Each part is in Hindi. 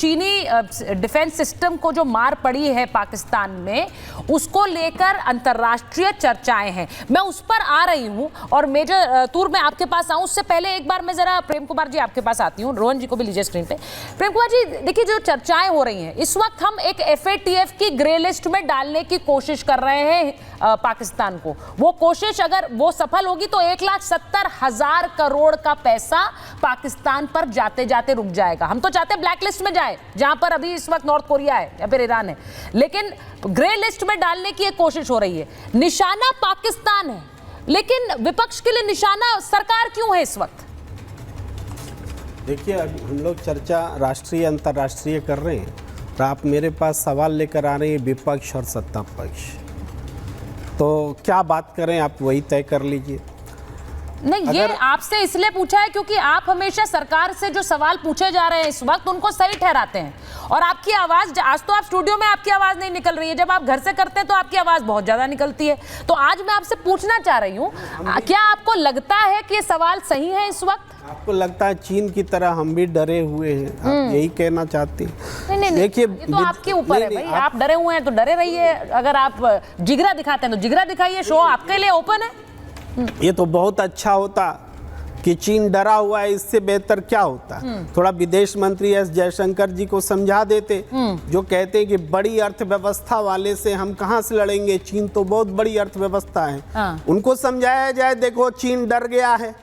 चीनी डिफेंस सिस्टम को जो मार पड़ी है पाकिस्तान में, उसको लेकर अंतर्राष्ट्रीय चर्चाएं हैं। मैं उस पर आ रही हूं और मेजर तूर में आपके पास आऊं उससे पहले एक बार मैं जरा प्रेम कुमार जी आपके पास आती हूं। रोहन जी को भी लीजिए स्क्रीन पे। प्रेम कुमार जी, देखिए जो चर्चाएं हो रही हैं इस वक्त, हम एक FATF की ग्रे लिस्ट में डालने की कोशिश कर रहे हैं पाकिस्तान को। वो कोशिश अगर वो सफल होगी तो 1,70,000 करोड़ का पैसा पाकिस्तान पर जाते जाते रुक जाएगा। हम तो चाहते हैं ब्लैक लिस्ट में जाए, जहां पर अभी इस वक्त नॉर्थ कोरिया है या फिर ईरान है, लेकिन ग्रे लिस्ट में डालने की एक कोशिश हो रही है। निशाना पाकिस्तान है, लेकिन विपक्ष के लिए निशाना सरकार क्यों है इस वक्त? देखिए, अभी हम लोग चर्चा राष्ट्रीय अंतर्राष्ट्रीय कर रहे हैं और आप मेरे पास सवाल लेकर आ रहे हैं विपक्ष और सत्ता पक्ष। तो क्या बात करें, आप वही तय कर लीजिए। नहीं, ये आपसे इसलिए पूछा है क्योंकि आप हमेशा सरकार से जो सवाल पूछे जा रहे हैं इस वक्त उनको सही ठहराते हैं, और आपकी आवाज, आज तो आप स्टूडियो में आपकी आवाज नहीं निकल रही है, जब आप घर से करते हैं तो आपकी आवाज बहुत ज्यादा निकलती है। तो आज मैं आपसे पूछना चाह रही हूँ, क्या आपको लगता है कि ये सवाल सही है इस वक्त? आपको लगता है चीन की तरह हम भी डरे हुए हैं, आप यही कहना चाहते हैं? नहीं, देखिए, ये तो आपके ऊपर है भाई, आप डरे हुए हैं तो डरे रहिए, अगर आप जिगरा दिखाते हैं तो जिगरा दिखाइए, शो आपके लिए ओपन है। ये तो बहुत अच्छा होता कि चीन डरा हुआ है, इससे बेहतर क्या होता। थोड़ा विदेश मंत्री एस जयशंकर जी को समझा देते, जो कहते हैं कि बड़ी अर्थव्यवस्था वाले से हम कहां से लड़ेंगे, चीन तो बहुत बड़ी अर्थव्यवस्था है। उनको समझाया जाए, देखो चीन डर गया है।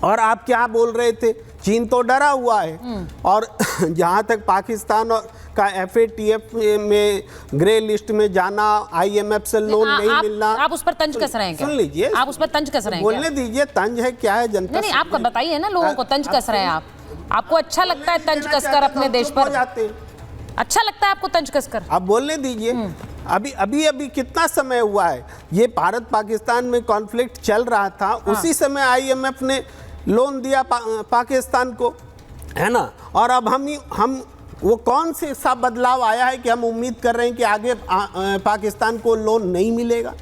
और आप क्या बोल रहे थे, चीन तो डरा हुआ है। और जहां तक पाकिस्तान का FATF में ग्रे लिस्ट में जाना, IMF से लोन नहीं मिलना, आप उस पर तंज कस रहे हैं क्या? सुन लीजिए, आप उस पर तंज कस रहे हैं? बोलने दीजिए, तंज है क्या है जनता? नहीं, आप बताइए ना, लोगों को तंज कस रहे हैं आप? आपको अच्छा लगता है तंज कसकर अपने देश पर? अच्छा लगता है आपको तंज कसकर? आप बोलने दीजिए। अभी कितना समय हुआ है, ये भारत पाकिस्तान में कॉन्फ्लिक्ट चल रहा था, उसी समय IMF ने लोन दिया पाकिस्तान को, है ना। और अब हम वो कौन से सा बदलाव आया है कि हम उम्मीद कर रहे हैं कि आगे पाकिस्तान को लोन नहीं मिलेगा।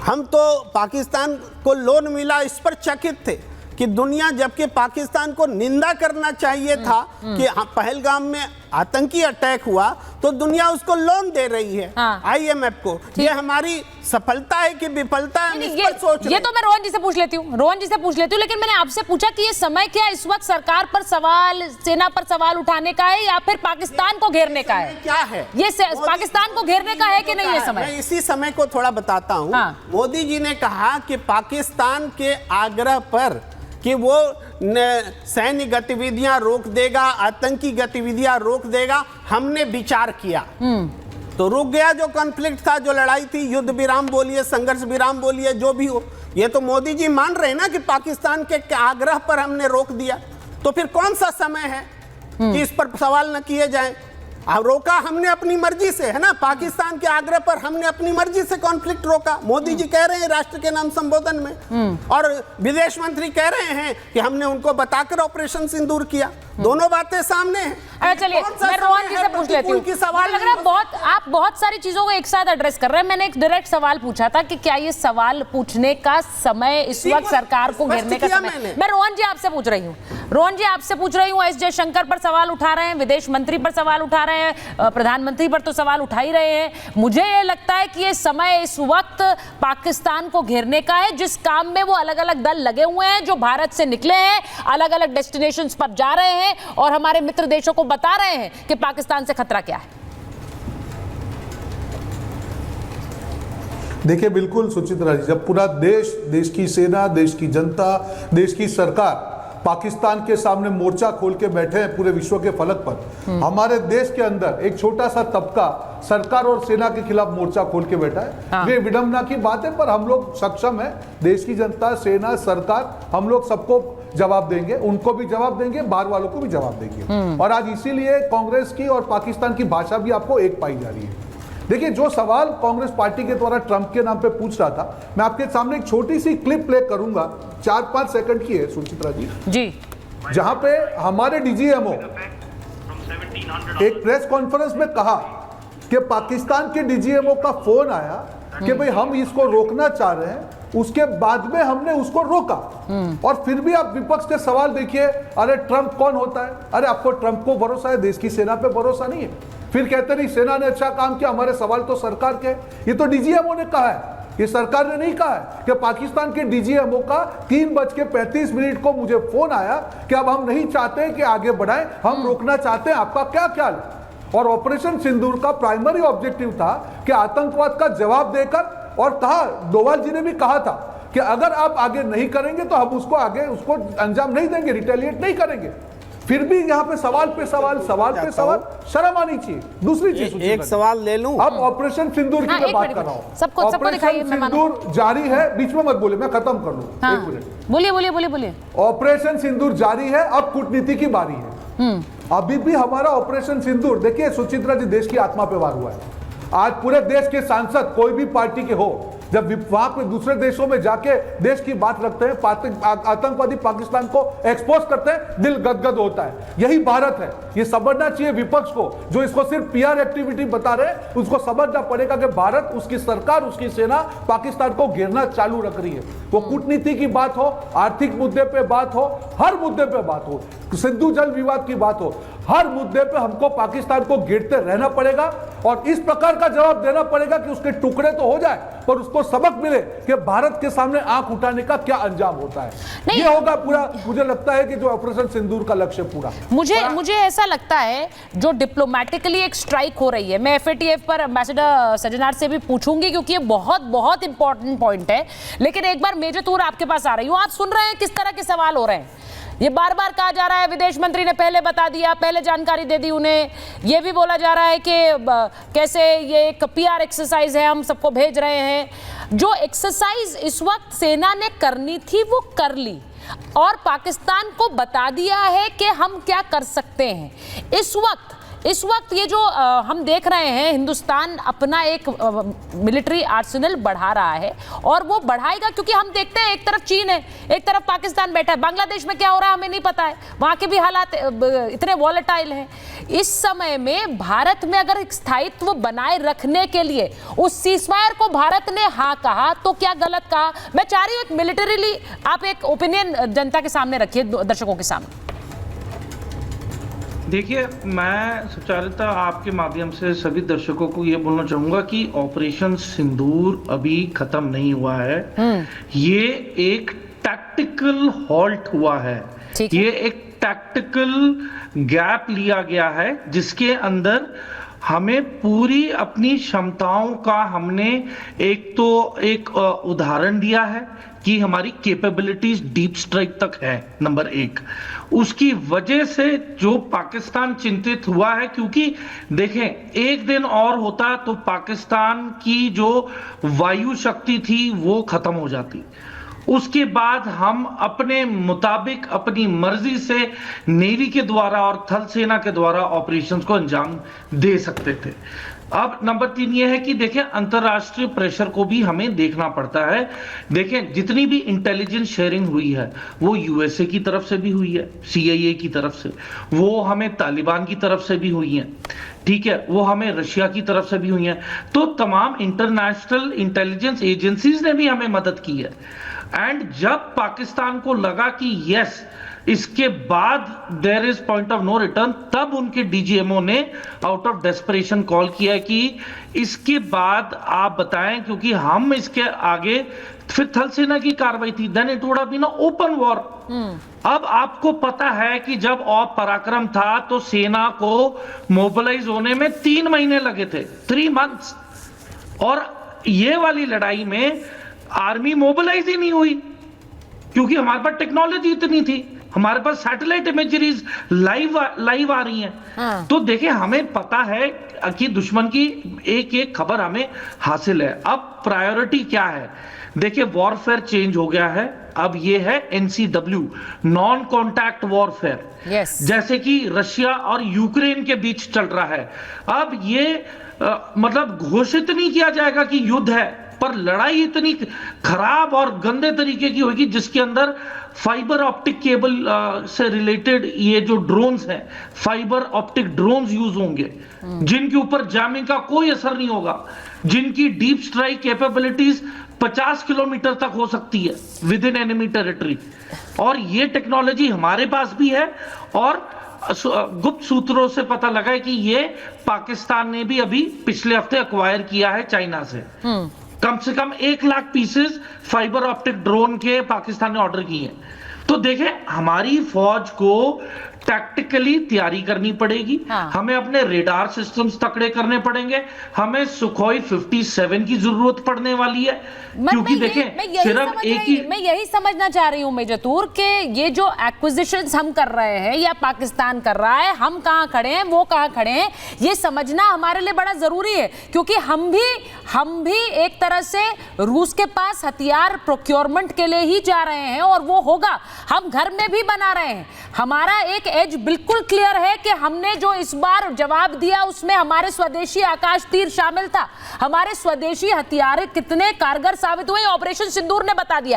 हम तो पाकिस्तान को लोन मिला इस पर चकित थे कि दुनिया, जबकि पाकिस्तान को निंदा करना चाहिए था कि पहलगाम में आतंकी अटैक हुआ तो दुनिया उसको लोन दे रही है, IMF को। ये हमारी सफलता है कि विफलता है, ये तो मैं रोहन जी से पूछ लेती हूँ, लेकिन मैंने आपसे पूछा कि ये समय क्या इस वक्त सरकार पर सवाल, सेना पर सवाल उठाने का है या फिर पाकिस्तान को घेरने का है? क्या है ये पाकिस्तान को घेरने का है कि नहीं? ये समय, मैं इसी समय को थोड़ा बताता हूँ। मोदी जी ने कहा कि पाकिस्तान के आग्रह पर कि वो सैन्य गतिविधियां रोक देगा, आतंकी गतिविधियां रोक देगा, हमने विचार किया तो रुक गया जो कॉन्फ्लिक्ट था, जो लड़ाई थी। युद्ध विराम बोलिए, संघर्ष विराम बोलिए, जो भी हो, ये तो मोदी जी मान रहे हैं ना कि पाकिस्तान के आग्रह पर हमने रोक दिया। तो फिर कौन सा समय है कि इस पर सवाल न किए जाएं? अब रोका हमने अपनी मर्जी से, है ना, पाकिस्तान के आग्रह पर हमने अपनी मर्जी से कॉन्फ्लिक्ट रोका। मोदी जी कह रहे हैं राष्ट्र के नाम संबोधन में, और विदेश मंत्री कह रहे हैं कि हमने उनको बताकर ऑपरेशन सिंदूर किया। दोनों बातें सामने हैं। चलिए, मैं रोहन जी से पूछ लेती हूँ। सवाल लग रहा है आप बहुत सारी चीजों को एक साथ एड्रेस कर रहे हैं। मैंने एक डायरेक्ट सवाल पूछा था कि क्या ये सवाल पूछने का समय इस वक्त सरकार को घेरने का समय? मैं रोहन जी आपसे पूछ रही हूँ, एस जयशंकर पर सवाल उठा रहे हैं, विदेश मंत्री पर सवाल उठा रहे हैं, प्रधानमंत्री पर तो सवाल उठा ही रहे हैं। मुझे ये लगता है कि ये समय इस वक्त पाकिस्तान को घेरने का है, जिस काम में वो अलग अलग दल लगे हुए हैं, जो भारत से निकले हैं, अलग अलग डेस्टिनेशंस पर जा रहे हैं और हमारे मित्र देशों को बता रहे हैं कि पाकिस्तान से खतरा क्या है। देखिए, बिल्कुल सुचित्रा जी, जब पूरा देश की सेना, देश की जनता, देश की सरकार पाकिस्तान के सामने मोर्चा खोल के बैठे हैं पूरे विश्व के फलक पर, हमारे देश के अंदर एक छोटा सा तबका सरकार और सेना के खिलाफ मोर्चा खोल के बैठा है। ये विडंबना की बात है, पर हम लोग सक्षम है, देश की जनता, सेना, सरकार, हम लोग सबको जवाब देंगे, उनको भी जवाब देंगे, बाहर वालों को भी जवाब देंगे। और आज इसीलिए कांग्रेस की और पाकिस्तान की भाषा भी आपको एक पाई जा रही है। देखिए, जो सवाल कांग्रेस पार्टी के द्वारा ट्रंप के नाम पे पूछ रहा था, मैं आपके सामने एक छोटी सी क्लिप प्ले करूंगा, 4-5 सेकंड की है सुचित्रा जी, जहां पे हमारे DGMO एक प्रेस कॉन्फ्रेंस में कहा कि पाकिस्तान के DGMO का फोन आया कि भाई हम इसको रोकना चाह रहे हैं, उसके बाद में हमने उसको रोका। और फिर भी आप विपक्ष के सवाल देखिए, अरे ट्रंप कौन होता है? अरे आपको ट्रंप को भरोसा है, देश की सेना पे भरोसा नहीं है। फिर कहते नहीं सेना ने अच्छा काम किया, हमारे सवाल तो सरकार के। ये तो डीजीएमओ ने कहा है, ये सरकार ने नहीं कहा है कि पाकिस्तान के डीजीएमओ का 3:35 को मुझे फोन आया कि अब हम नहीं चाहते कि आगे बढ़ाएं, हम रोकना चाहते हैं, आपका क्या ख्याल है? और ऑपरेशन सिंदूर का प्राइमरी ऑब्जेक्टिव था कि आतंकवाद का जवाब देकर, और कहा, डोवाल जी ने भी कहा था कि अगर आप आगे नहीं करेंगे तो हम उसको अंजाम नहीं देंगे, रिटेलिएट नहीं करेंगे। फिर भी यहाँ पे सवाल पे सवाल, शर्म आनी चाहिए। दूसरी चीज, एक सवाल ले लूं। अब ऑपरेशन सिंदूर की मैं बात कर रहा हूँ। सबको दिखाइए, सिंदूर जारी है, बीच में मत बोले, मैं खत्म कर लूं। हाँ, एक मिनट, बोलिए। ऑपरेशन सिंदूर जारी है, अब कूटनीति की बारी है। अभी भी हमारा ऑपरेशन सिंदूर, देखिए सुचित्रा जी, देश की आत्मा पे वार हुआ है। आज पूरे देश के सांसद कोई भी पार्टी के हो, जब वहां पे दूसरे देशों में जाके देश की बात रखते हैं, आतंकवादी पाकिस्तान को एक्सपोज करते हैं, दिल गदगद होता है। यही भारत है। ये समझना चाहिए विपक्ष को, जो इसको सिर्फ पीआर एक्टिविटी बता रहे, उसको समझना पड़ेगा कि भारत, उसकी सरकार, उसकी सेना पाकिस्तान को घेरना चालू रख रही है। वो कूटनीति की बात हो, आर्थिक मुद्दे पे बात हो, हर मुद्दे पे बात हो, सिंधु जल विवाद की बात हो, हर मुद्दे पे हमको पाकिस्तान को घेरते रहना पड़ेगा और इस प्रकार का जवाब देना पड़ेगा कि उसके टुकड़े तो हो जाए, पर उसको सबक मिले कि भारत के सामने आंख उठाने का क्या अंजाम होता है। ये होगा पूरा, मुझे लगता है कि जो ऑपरेशन सिंदूर का लक्ष्य पूरा। मुझे ऐसा लगता है जो डिप्लोमेटिकली एक स्ट्राइक हो रही है, मैं एफएटीएफ पर एम्बेसडर सज्जनार से भी पूछूंगी क्योंकि ये बहुत इंपॉर्टेंट पॉइंट है। लेकिन एक बार मेजर तूर आपके पास आ रही हूँ, आप सुन रहे हैं किस तरह के सवाल हो रहे हैं। ये बार बार कहा जा रहा है, विदेश मंत्री ने पहले बता दिया, पहले जानकारी दे दी उन्हें। ये भी बोला जा रहा है कि कैसे ये एक पीआर एक्सरसाइज है, हम सबको भेज रहे हैं। जो एक्सरसाइज इस वक्त सेना ने करनी थी वो कर ली और पाकिस्तान को बता दिया है कि हम क्या कर सकते हैं। इस वक्त ये जो हम देख रहे हैं, हिंदुस्तान अपना एक मिलिट्री आर्सेनल बढ़ा रहा है और वो बढ़ाएगा, क्योंकि हम देखते हैं एक तरफ चीन है, एक तरफ पाकिस्तान बैठा है। बांग्लादेश में क्या हो रहा है हमें नहीं पता है, वहाँ के भी हालात इतने वॉलेटाइल हैं। इस समय में भारत में अगर एक स्थायित्व बनाए रखने के लिए उस सीजफायर को भारत ने हाँ कहा तो क्या गलत कहा? मैं चाह रही हूँ एक मिलिटरीली आप एक ओपिनियन जनता के सामने रखिए, दर्शकों के सामने। देखिए, मैं सुचारिता आपके माध्यम से सभी दर्शकों को ये बोलना चाहूंगा कि ऑपरेशन सिंदूर अभी खत्म नहीं हुआ है। ये एक टैक्टिकल हॉल्ट हुआ है। ये एक टैक्टिकल गैप लिया गया है जिसके अंदर हमें पूरी अपनी क्षमताओं का हमने एक उदाहरण दिया है कि हमारी कैपेबिलिटीज डीप स्ट्राइक तक है। नंबर 1, उसकी वजह से जो पाकिस्तान चिंतित हुआ है, क्योंकि देखें एक दिन और होता तो पाकिस्तान की जो वायु शक्ति थी वो खत्म हो जाती। उसके बाद हम अपने मुताबिक अपनी मर्जी से नेवी के द्वारा और थल सेना के द्वारा ऑपरेशंस को अंजाम दे सकते थे। अब नंबर 3 ये है कि देखें अंतरराष्ट्रीय प्रेशर को भी हमें देखना पड़ता है। देखें जितनी भी इंटेलिजेंस शेयरिंग हुई है वो यूएसए की तरफ से भी हुई है, CIA की तरफ से, वो हमें तालिबान की तरफ से भी हुई है, ठीक है, वो हमें रशिया की तरफ से भी हुई है। तो तमाम इंटरनेशनल इंटेलिजेंस एजेंसीज ने भी हमें मदद की है। एंड जब पाकिस्तान को लगा कि यस इसके बाद there is point of no return, तब उनके डीजीएमओ ने आउट ऑफ डेस्परेशन कॉल किया कि इसके बाद आप बताएं, क्योंकि हम इसके आगे फिर थल सेना की कार्रवाई थी, then it would have been open war. अब आपको पता है कि जब और पराक्रम था तो सेना को मोबिलाइज होने में 3 महीने लगे थे, 3 months, और ये वाली लड़ाई में आर्मी मोबिलाइज ही नहीं हुई क्योंकि हमारे पास टेक्नोलॉजी इतनी थी, हमारे पास सैटेलाइट इमेजरीज लाइव आ रही हैं। तो देखिए हमें पता है कि दुश्मन की एक एक खबर हमें हासिल है। अब प्रायोरिटी क्या है? देखिए वॉरफेयर चेंज हो गया है, अब ये है NCW, नॉन कॉन्टैक्ट वॉरफेयर, जैसे कि रशिया और यूक्रेन के बीच चल रहा है। अब ये मतलब घोषित नहीं किया जाएगा कि युद्ध है, पर लड़ाई इतनी खराब और गंदे तरीके की होगी जिसके अंदर फाइबर ऑप्टिक केबल से रिलेटेड ये जो ड्रोन्स हैं, फाइबर ऑप्टिक ड्रोन्स यूज होंगे, जिनके ऊपर जैमिंग का कोई असर नहीं होगा, जिनकी डीप स्ट्राइक कैपेबिलिटीज 50 किलोमीटर तक हो सकती है विद इन एनिमी टेरिटरी। और ये टेक्नोलॉजी हमारे पास भी है और गुप्त सूत्रों से पता लगा है कि ये पाकिस्तान ने भी अभी पिछले हफ्ते एक्वायर किया है चाइना से। कम से कम 1 lakh pieces fibre optic drone के पाकिस्तान ने ऑर्डर किए हैं। तो देखें, हमारी फौज को टैक्टिकली तैयारी करनी पड़ेगी। हाँ। हमें अपने रेडार सिस्टम्स तकड़े करने पड़ेंगे, हमें सुखोई 57 की जरूरत पड़ने वाली है, क्योंकि देखें सिर्फ एक ही मैं यही समझना चाह रही हूं मेजर तूर के ये जो एक्विजिशंस हम कर रहे हैं या पाकिस्तान कर रहा है, हम कहां खड़े हैं, वो कहां खड़े हैं, ये समझना हमारे लिए बड़ा जरूरी है, क्योंकि हम भी एक तरह से रूस के पास हथियार प्रोक्योरमेंट के लिए ही जा रहे हैं और वो होगा, हम घर में भी बना रहे हैं। हमारा एक एज बिल्कुल क्लियर है कि हमने जो इस बार जवाब दिया उसमें हमारे स्वदेशी आकाश तीर शामिल था। हमारे स्वदेशी हथियार कितने कारगर साबित हुए ऑपरेशन सिंदूर ने बता दिया।